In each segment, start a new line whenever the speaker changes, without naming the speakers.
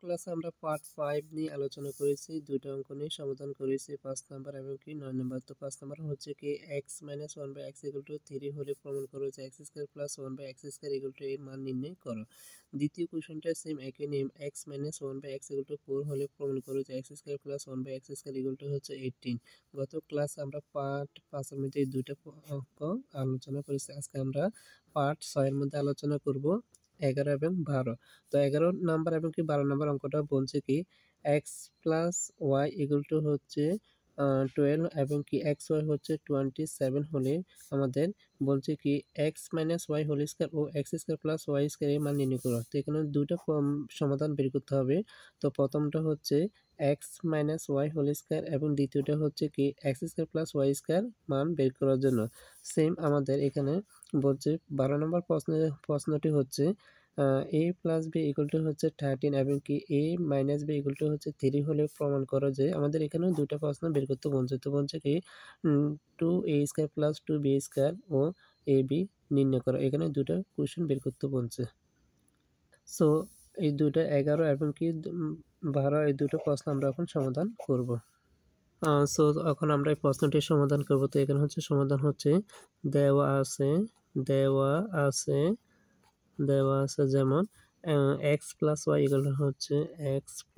ক্লাসে আমরা পার্ট 5 নিয়ে আলোচনা করেছি, দুইটা অঙ্ক নিয়ে সমাধান করেছি 5 নাম্বার এবং কি 9 নাম্বার। তো 5 নাম্বার হচ্ছে কি x - 1/x = 3 হলে প্রমাণ করো যে x² + 1/x² = এর মান নির্ণয় করো। দ্বিতীয় কোশ্চেনটা সেম একই নিয়ম, x - 1/x = 4 হলে প্রমাণ করো যে x² + 1/x² = হচ্ছে 18। গত ক্লাসে আমরা পার্ট 5 এর মধ্যে এই দুইটা অঙ্ক আলোচনা করেছি। আজকে আমরা পার্ট 6 এর মধ্যে আলোচনা করব 11 এবং 12। তো 11 নাম্বার এবং কি 12 নাম্বার অঙ্কটা বলছে কি x + y = হচ্ছে 12 এবং কি xy হচ্ছে 27 হলে আমাদের বলছে কি x - y² ও x² + y² এর মান নির্ণয় করো। তো এখানে দুটো সমাধান বের করতে হবে। তো প্রথমটা হচ্ছে x - y² এবং দ্বিতীয়টা হচ্ছে কি x² + y² মান বের করার জন্য। সেম আমাদের এখানে বলছে 12 নম্বর প্রশ্নটি হচ্ছে a + b = হচ্ছে 13 এবং কি a - b = হচ্ছে 3 হলে প্রমাণ করো যে আমাদের এখানেও দুটো প্রশ্ন বের করতে বলছে। তো বলছে কি 2a² + 2b² ও ab নির্ণয় করো। এখানে দুটো কোশ্চেন বের করতে বলছে। সো এই দুটো 11 এবং কি 12 এই দুটো প্রশ্ন আমরা এখন সমাধান করব। সো এখন আমরা এই প্রশ্নটির সমাধান করব। তো এখানে হচ্ছে সমাধান হচ্ছে দেওয়া আছে যেমন x + y = হচ্ছে x +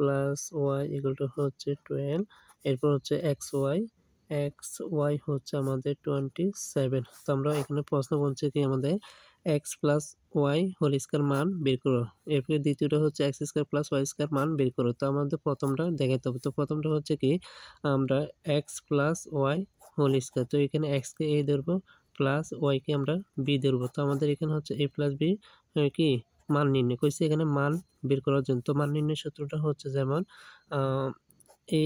y = হচ্ছে 12, এরপর হচ্ছে xy হচ্ছে আমাদের 27। তো আমরা এখানে প্রশ্ন বলছে কি আমাদের x + y² মান বের করো। এরপরে দ্বিতীয়টা হচ্ছে x² + y² মান বের করো। তো আমাদের প্রথমটা দেখাতে হবে। তো প্রথমটা হচ্ছে কি আমরা x + y² তো এখানে x কে a ধরবো প্লাস y কে আমরা b ধরবো। তো আমাদের এখানে হচ্ছে a + b কি মান নির্ণয় কইছে এখানে মান বের করার জন্য। তো মান নির্ণয়ের সূত্রটা হচ্ছে যেমন a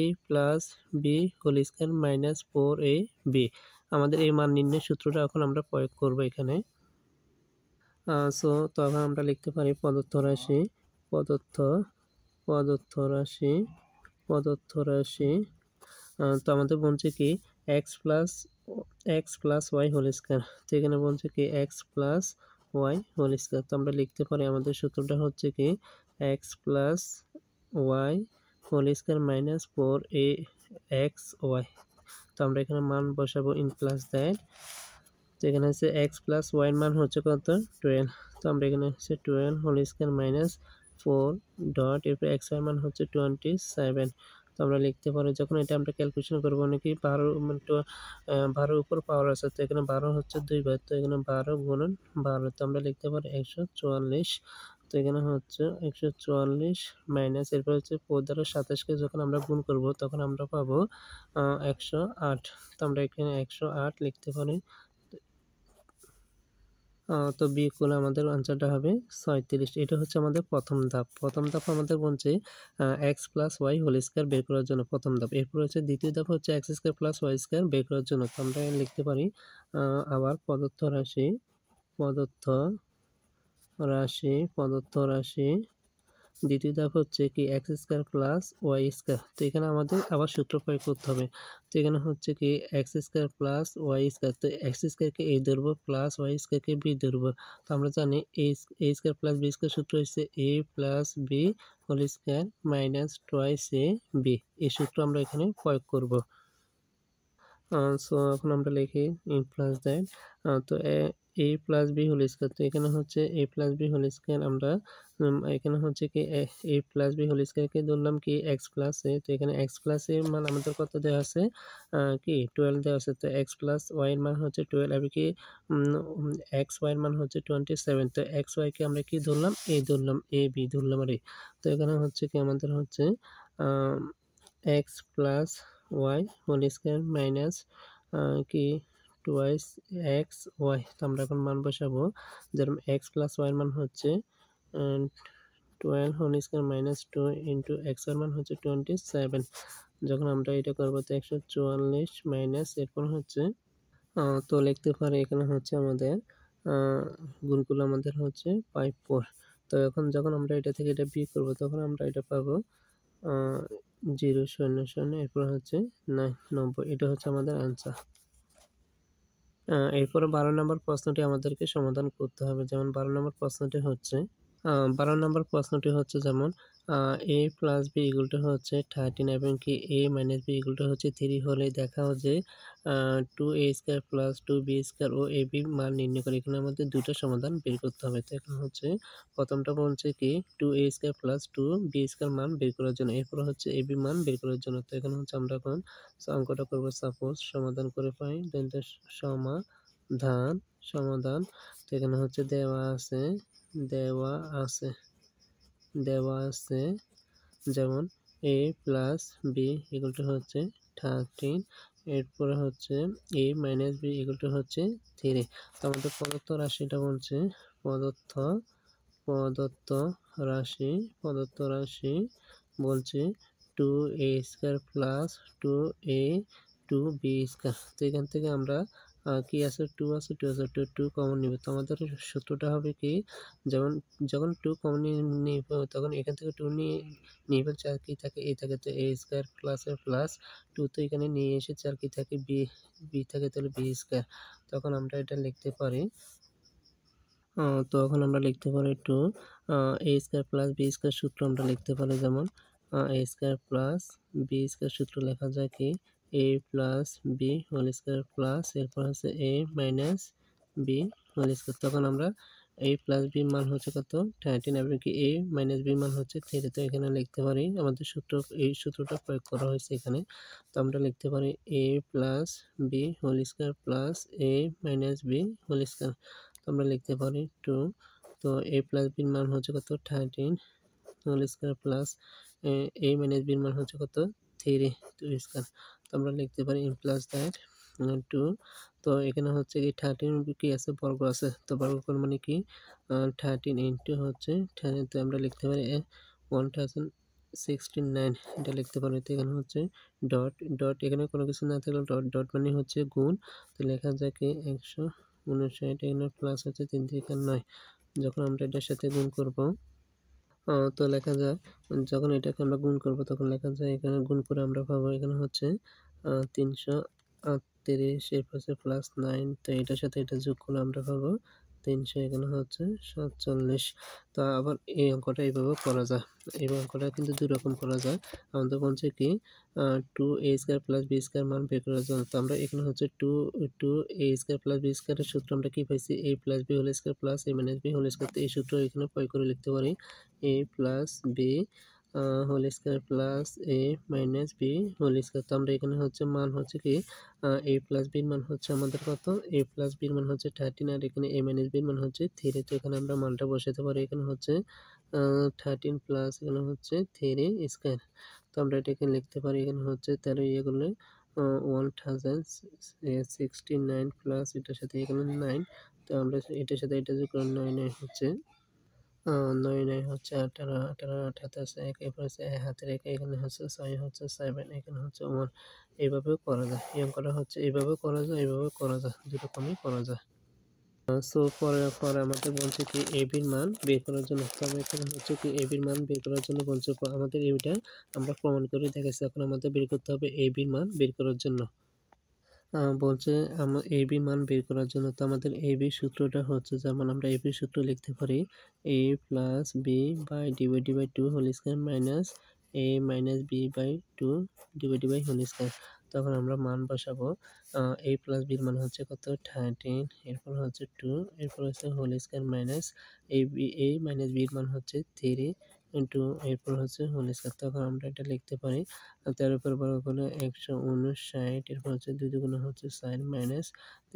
+ b² - 4ab। আমাদের এই মান নির্ণয়ের সূত্রটা এখন আমরা প্রয়োগ করব এখানে। তো এখন আমরা লিখতে পারি প্রদত্ত রাশি। তো আমাদের বলছে কি x + y²। তো এখানে বলছে কি x + y²। তো আমরা লিখতে পারি আমাদের সূত্রটা হচ্ছে কি x + y² - 4axy। তো আমরা এখানে মান বসাবো ইন প্লাস দ্যাট। তো এখানে হচ্ছে x + y এর মান হচ্ছে কত 12। তো আমরা এখানে হচ্ছে 12² - 4 ডট এরপর x এর মান হচ্ছে 27। তো আমরা লিখতে পারি যখন এটা আমরা ক্যালকুলেশন করবো নাকি 12 উপর পাওয়ার আছে। তো এখানে 12 হচ্ছে 2 বার। তো এখানে 12 গুণন 12। তো আমরা লিখতে পারি 144। তো এখানে হচ্ছে 144 মাইনাস এরপর হচ্ছে 4 দ্বারা 27 কে যখন আমরা গুণ করব তখন আমরা পাবো 108। তো আমরা এখানে 108 লিখতে পারি। তো বিয়োগ করলে আমাদের আনসারটা হবে 37। এটা হচ্ছে আমাদের প্রথম ধাপ। আমাদের বলছে x + y² বের করার জন্য প্রথম ধাপ। এরপর হচ্ছে দ্বিতীয় ধাপ হচ্ছে x² + y² বের করার জন্য। তো আমরা লিখতে পারি আবার প্রদত্ত রাশি। দ্বিতীয় ধাপ হচ্ছে কি x² + y²। তো এখানে আমাদের আবার সূত্র প্রয়োগ করতে হবে। তো এখানে হচ্ছে কি x² + y²। তো x² কে a ধরবো প্লাস y² কে b ধরবো। তো আমরা জানি a² + b² সূত্র হচ্ছে a + b² - twice ab। এই সূত্র আমরা এখানে প্রয়োগ করব। সো এখন আমরা লিখি ইন প্লাস দ্যাট। তো a + b² তো এখানে হচ্ছে a + b² আমরা এখানে হচ্ছে কি a + b² কে ধরলাম কি x + a। তো এখানে x + a এর মান আমাদের কত দেওয়া আছে কি 12 দেওয়া আছে। তো x + y এর মান হচ্ছে 12 এবং কি xy এর মান হচ্ছে 27। তো xy কে আমরা কি ধরলাম a ধরলাম, a b ধরলাম আরে। তো এখানে হচ্ছে কি আমাদের হচ্ছে x + y² মাইনাস কি টুয়াইস xy। তো আমরা এখন মান বসাবো যেরকম x + y এর মান হচ্ছে 12² - 2 ইন্টু x এর মান হচ্ছে 27। যখন আমরা এটা করবো তো 144 মাইনাস এরপর হচ্ছে তো লিখতে পারি এখানে হচ্ছে আমাদের গুণ করলে আমাদের হচ্ছে 54। তো এখন যখন আমরা এটা থেকে এটা বিয়োগ করবো তখন আমরা এটা পাবো 0 0 0 এরপর হচ্ছে 90। এটা হচ্ছে আমাদের আনসার। এরপরে 12 নম্বর প্রশ্নটি আমাদেরকে সমাধান করতে হবে। যেমন 12 নম্বর প্রশ্নটি হচ্ছে 12 নম্বর প্রশ্নটি হচ্ছে যেমন a plus b equal to হচ্ছে 13 এবং কি a minus b equal to হচ্ছে 3 হলে দেখাও যে 2a square plus 2b square ও ab মান নির্ণয় করে। এখানে আমাদের দুইটা সমাধান বের করতে হবে। তো এখন হচ্ছে প্রথমটা বলছে কি 2a square plus 2b square মান বের করার জন্য, এরপর হচ্ছে ab মান বের করার জন্য। তো এখানে হচ্ছে আমরা এখন অঙ্কটা করব। সাপোজ সমাধান করে পাই সমাধান সমাধান। তো এখানে হচ্ছে দেওয়া আছে যেমন a plus b equal to হচ্ছে 13, এরপরে হচ্ছে a minus b equal to হচ্ছে 3। তো আমাদের প্রদত্ত রাশিটা বলছে প্রদত্ত রাশি বলছে 2a square plus 2a 2b square. তো এখান থেকে আমরা কি আছে 2 আছে 2 কমন নিব। তো আমাদের সূত্রটা হবে কি যখন 2 কমন নিব তখন এখান থেকে 2 নিয়ে আর কি থাকে a থাকে, তো a স্কয়ার প্লাস 2 তো এখানে নিয়ে এসেছে আর কি থাকে b থাকে, তাহলে b স্কয়ার। তখন আমরা এটা লিখতে পারি তখন আমরা লিখতে পারি 2 a square plus b square সূত্র আমরা লিখতে পারি যেমন a square plus b square সূত্র লেখা যায় কি a plus b whole square plus এরপর হচ্ছে a minus b whole square. তখন আমরা a প্লাস b মান হচ্ছে কত 13 এবং কি a মাইনাস b মান হচ্ছে 3। তো এখানে লিখতে পারি আমাদের এই সূত্রটা প্রয়োগ করা হয়েছে এখানে। তো আমরা লিখতে পারি a plus b whole square plus a minus b whole square. আমরা লিখতে পারি 2। তো a প্লাস b মান হচ্ছে কত 13 whole square plus a minus b মান হচ্ছে কত 3 2 স্কয়ার। তো আমরা লিখতে পারি প্লাস দ্যাট 2। তো এখানে হচ্ছে কি 13 কি আছে বর্গ আছে, তো বর্গফল মানে কি 13 ইনটু হচ্ছে 10। তো আমরা লিখতে পারি 1069 এটা লিখতে পারি। তো এখানে হচ্ছে ডট এখানে কোনো কিছু না থাকলে ডট মানে হচ্ছে গুণ। তো লেখা যায় কি 159 এখানে প্লাস হচ্ছে 3 থেকে 9। যখন আমরা এটার সাথে গুণ করব তো লেখা যায় যখন এটাকে আমরা গুণ করব তখন লেখা যায় এখানে গুণ করে আমরা পাবো এখানে হচ্ছে 338 এরপর হচ্ছে প্লাস 9। তো এটার সাথে এটা যোগ করলে আমরা পাবো 300 এখানে হচ্ছে 47। তো আবার এই অঙ্কটা এইভাবে করা যায়। এই অঙ্কটা কিন্তু দুই রকম করা যায়। আমাদের বলছে কি 2a square plus b square মান বের করার জন্য। তো আমরা এখানে হচ্ছে 2a স্কয়ার প্লাস b স্কয়ারের সূত্র আমরা কি পাইছি a plus b whole square plus a minus b whole square. তো এই সূত্র এখানে প্রয়োগ করে লিখতে পারি a plus b whole square plus a minus b whole square. তো আমরা এখানে হচ্ছে মান হচ্ছে কি a প্লাস b মান হচ্ছে আমাদের কত a প্লাস b মান হচ্ছে 13 আর এখানে a মাইনাস b মান হচ্ছে 3। তো এখানে আমরা মানটা বসাতে পারি এখানে হচ্ছে 13 প্লাস এখানে হচ্ছে 3 স্কয়ার। তো আমরা এটাকে লিখতে পারি এখানে হচ্ছে 13 ইয়ে করলে 1069 প্লাস এটার সাথে এখানে 9। তো আমরা এটার সাথে এটা যোগ করলে 9 হচ্ছে 9 হচ্ছে 18 18 8 হাতে আছে 1 এরপর হচ্ছে হাতের 1 এখানে হচ্ছে 6 হচ্ছে 7 এখানে হচ্ছে 1। এইভাবেও করা যায়। এই অঙ্কটা হচ্ছে এইভাবেও করা যায় এইভাবেও করা যায়, দুরকমই করা যায়। সো পরে আমাদের বলছে কি ab এর মান বের করার জন্য। তো আমরা এখানে হচ্ছে কি ab এর মান বের করার জন্য বলছে আমাদের এইটা আমরা প্রমাণ করে দেখাচ্ছি। এখন আমাদের বের করতে হবে ab এর মান বের করার জন্য। বলছে ab মান বের করার জন্য। তো আমাদের ab সূত্রটা হচ্ছে যেমন আমরা ab সূত্র লিখতে পারি a plus b by divided by 2 whole square minus a minus b by 2 divided by whole square. তখন আমরা মান বসাবো a প্লাস b এর মান হচ্ছে কত 13, এরপর হচ্ছে 2, এরপর হচ্ছে whole square minus a minus b এর মান হচ্ছে 3 ইন্টু এরপর হচ্ছে হোল স্কয়ার। তখন আমরা এটা লিখতে পারি 13 উপর বর্গ করলে 159 এরপর হচ্ছে 2 দুগুণে হচ্ছে 4 মাইনাস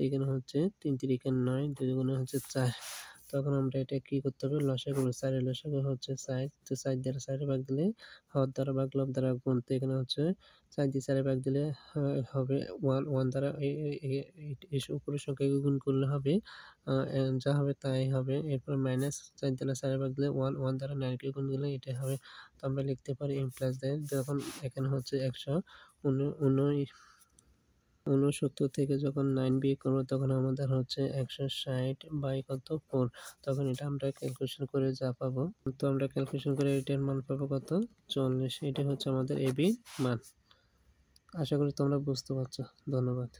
এখানে হচ্ছে 3 3 9 2 দুগুণে হচ্ছে 4। তখন আমরা এটা কি করতে হবে লসাগু করব। 4 এর লসাগু হচ্ছে 4। তো 4 দ্বারা 4 ভাগ দিলে হর দ্বারা ভাগ লব দ্বারা গুণ। তো এখানে হচ্ছে 4 দিয়ে 4 ভাগ দিলে হবে 1 দ্বারা এই উপরের সংখ্যাকে গুণ করলে হবে যা হবে তাই হবে। এরপর মাইনাস 4 দ্বারা 4 ভাগ দিলে 1 দ্বারা 9 কে গুণ দিলে এটাই হবে। তো আমরা লিখতে পারি m প্লাস দেয় যখন এখানে হচ্ছে 169 থেকে যখন 9 বিয়োগ করবো তখন আমাদের হচ্ছে 160 বাই কত 4। তখন এটা আমরা ক্যালকুলেশন করে যা পাবো, তো আমরা ক্যালকুলেশন করে এটার মান পাবো কত 40। এটা হচ্ছে আমাদের ab মান। আশা করি তোমরা বুঝতে পারছো। ধন্যবাদ।